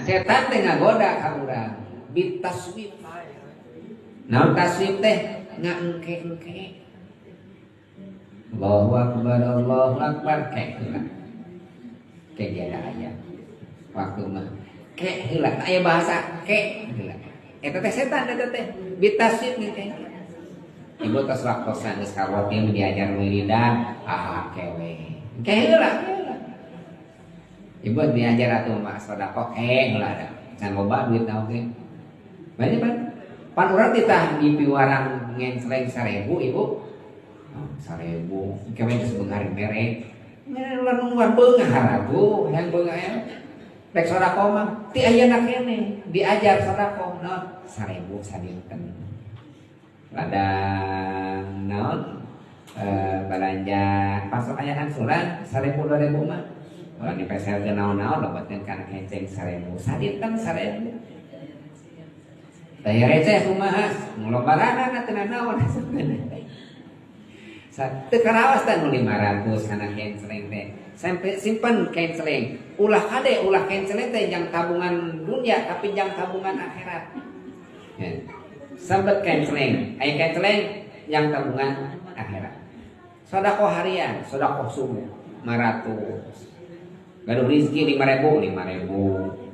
setan teh ngagoda ka urang bitaswif. Naon taswif teh ngaengke-engke. Allahu akbar kek heula. Kek ada aya. Waktu mah kek heula aya bahasa kek heula. Eta teh setan eta teh bitaswif ngengke. Ibu tos waktosan geus kawat yang diajar wiridan kewe. Kek heula. Ibu diajar atuh mah sedekah kek heula da. Can loba duit na oge. Banyak pan. Pan urang ditah di piwarang ngenceleng 1000 ibu. 1000 kewe geus beungar mere. Lamun beungar atuh yang beungar ya. Rek sedekah mah ti ayeuna kene diajar sedekah naon 1000 sadinten. Ladang naon belanja pasok aya angsuran 1000 2000 mah. Kalau di PSL ke naon-naon dapatkan kana kenceng 1000 sadinten 1000. Taya receh kumaha nglobarana teh naon. Teu karawas teh nu 500 kana kenceng teh. Sampai simpen kenceng. Ulah kade ulah kenceng teh jang tabungan dunia tapi jang tabungan akhirat. Ya. Sambet kenceng, aya kenceng yang tabungan akhirat. Sedekah harian, sedekah subuh 500. Gaduh rezeki 5.000.